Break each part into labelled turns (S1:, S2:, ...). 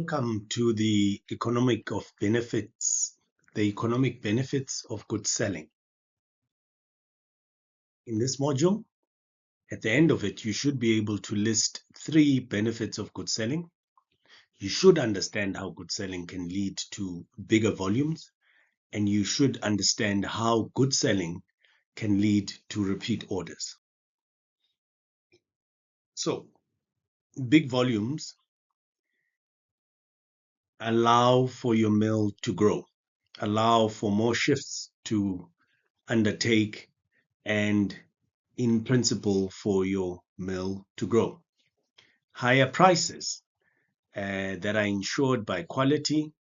S1: Come to the economic benefits of good selling. In this module, at the end of it, you should be able to list 3 benefits of good selling. You should understand how good selling can lead to bigger volumes, and you should understand how good selling can lead to repeat orders. So, big volumes allow for your mill to grow, allow for more shifts to undertake, and in principle for your mill to grow. Higher prices that are ensured by quality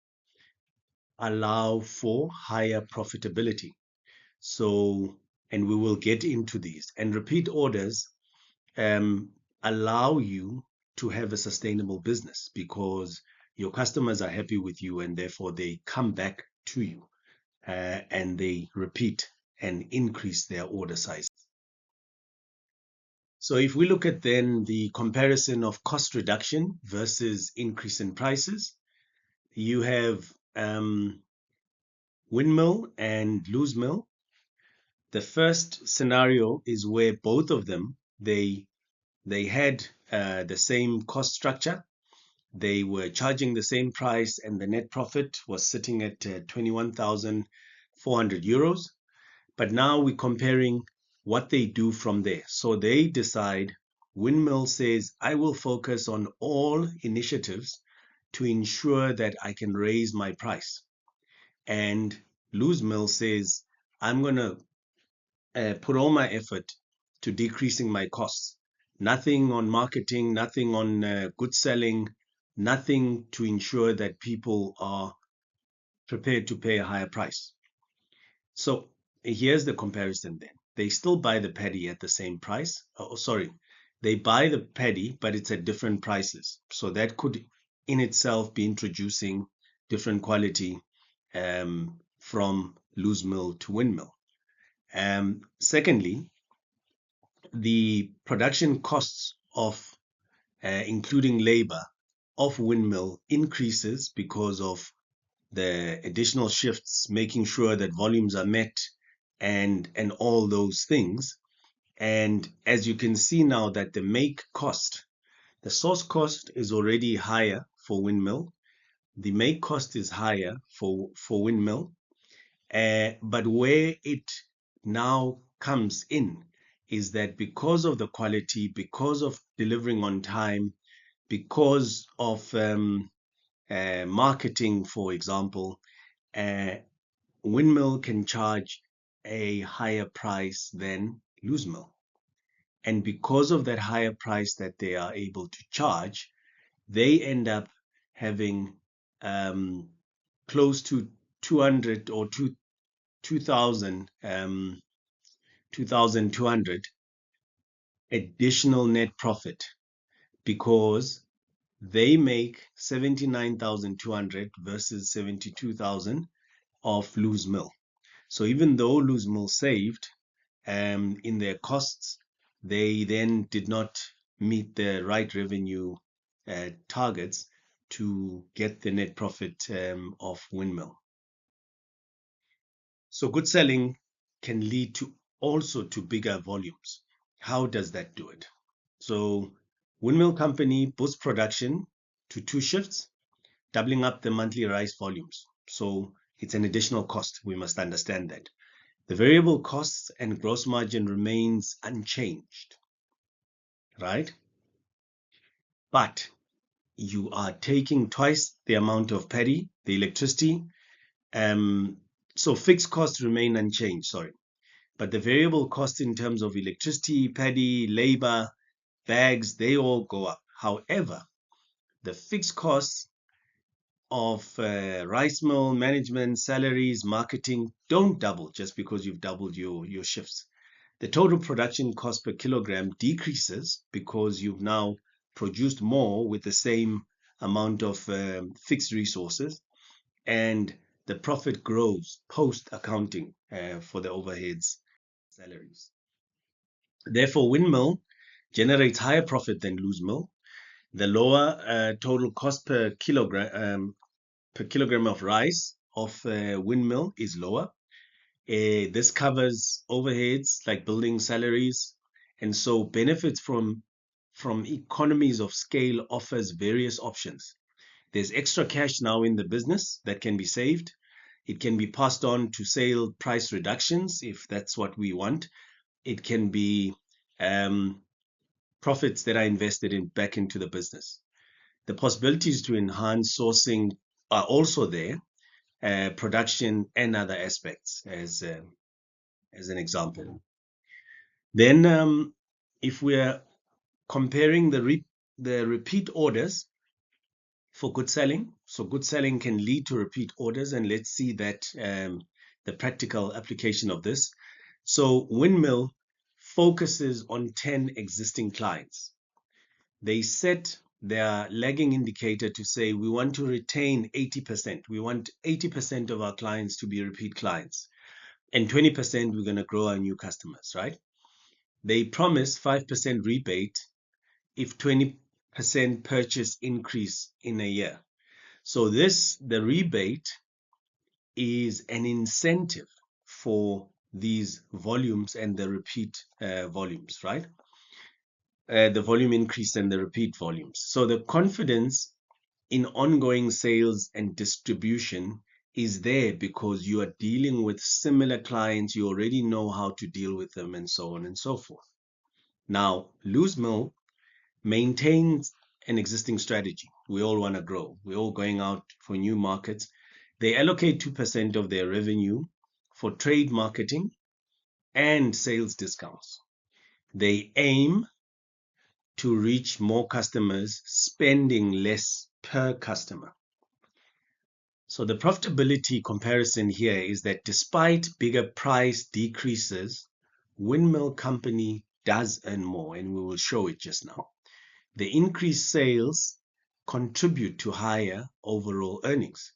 S1: allow for higher profitability. So, and we will get into these. And repeat orders allow you to have a sustainable business because your customers are happy with you and therefore they come back to you and they repeat and increase their order size. So if we look at then the comparison of cost reduction versus increase in prices, you have windmill and loose mill. The first scenario is where both of them, they had the same cost structure. They were charging the same price and the net profit was sitting at 21,400 euros. But now we're comparing what they do from there. So they decide, Windmill says, I will focus on all initiatives to ensure that I can raise my price. And Loose Mill says, I'm going to put all my effort to decreasing my costs. Nothing on marketing, nothing on good selling, nothing to ensure that people are prepared to pay a higher price. So here's the comparison then. They still buy the paddy at the same price. Oh, sorry. They buy the paddy, but it's at different prices. So that could in itself be introducing different quality from loose mill to windmill. Secondly, the production costs of including labor of windmill increases because of the additional shifts, making sure that volumes are met and all those things. And as you can see now that the make cost, the source cost is already higher for windmill. The make cost is higher for windmill. But where it now comes in is that because of the quality, because of delivering on time, because of marketing, for example, windmill can charge a higher price than loose mill. And because of that higher price that they are able to charge, they end up having close to 200 or 2,200 additional net profit because they make 79,200 versus 72,000 of loose mill. So even though loose mill saved in their costs, they then did not meet the right revenue targets to get the net profit of windmill. So good selling can lead to also to bigger volumes. How does that do it? So windmill company boosts production to 2 shifts, doubling up the monthly rice volumes. So it's an additional cost. We must understand that. The variable costs and gross margin remains unchanged, right? But you are taking twice the amount of paddy, the electricity. So fixed costs remain unchanged, sorry. But the variable costs in terms of electricity, paddy, labor, bags, they all go up. However, the fixed costs of rice mill management, salaries, marketing don't double just because you've doubled your shifts. The total production cost per kilogram decreases because you've now produced more with the same amount of fixed resources, and the profit grows post accounting for the overheads, salaries. Therefore, windmill generates higher profit than loose mill. The lower total cost per kilogram of rice of a windmill is lower. This covers overheads like building salaries, and so benefits from economies of scale offers various options. There's extra cash now in the business that can be saved. It can be passed on to sale price reductions if that's what we want. It can be profits that are invested in back into the business. The possibilities to enhance sourcing are also there, production and other aspects as an example. Then, if we're comparing the repeat orders for good selling, so good selling can lead to repeat orders, and let's see that the practical application of this. So Windmill focuses on 10 existing clients. They set their lagging indicator to say we want to retain 80%. We want 80% of our clients to be repeat clients, and 20% we're going to grow our new customers, right? They promise 5% rebate if 20% purchase increase in a year. So the rebate is an incentive for these volumes and the repeat volumes, right? The volume increase and the repeat volumes. So the confidence in ongoing sales and distribution is there because you are dealing with similar clients. You already know how to deal with them and so on and so forth. Now, Loose Mill maintains an existing strategy. We all want to grow. We're all going out for new markets. They allocate 2% of their revenue for trade marketing and sales discounts. They aim to reach more customers, spending less per customer. So the profitability comparison here is that despite bigger price decreases, Windmill Company does earn more, and we will show it just now. The increased sales contribute to higher overall earnings,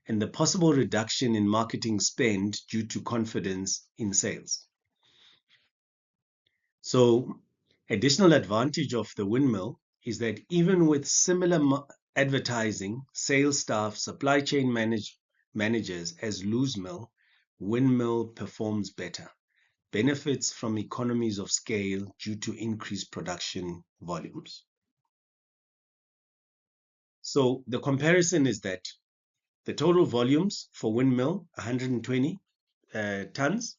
S1: and the possible reduction in marketing spend due to confidence in sales. So, additional advantage of the Windmill is that even with similar advertising, sales staff, supply chain managers as Loose Mill, Windmill performs better, benefits from economies of scale due to increased production volumes. So the comparison is that the total volumes for Windmill, 120 tons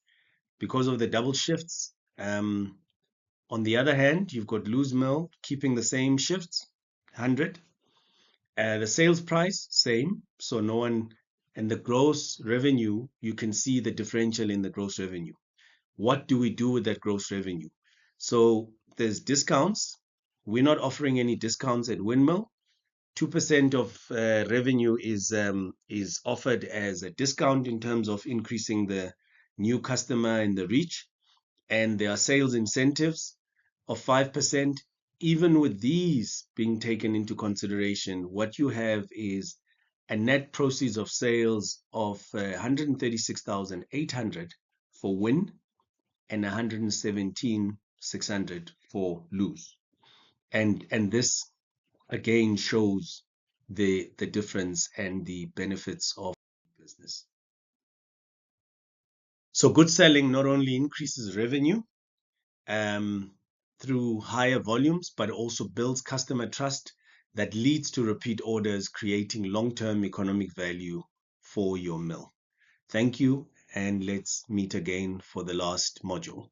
S1: because of the double shifts. On the other hand, you've got Loose Mill keeping the same shifts, 100. The sales price, same. So no one, and the gross revenue, you can see the differential in the gross revenue. What do we do with that gross revenue? So there's discounts. We're not offering any discounts at Windmill. 2% of revenue is offered as a discount in terms of increasing the new customer and the reach. And there are sales incentives of 5%. Even with these being taken into consideration, what you have is a net proceeds of sales of 136,800 for Win and 117,600 for Lose. And this again shows the difference and the benefits of business. So good selling not only increases revenue through higher volumes, but also builds customer trust that leads to repeat orders, creating long-term economic value for your mill. Thank you, and let's meet again for the last module.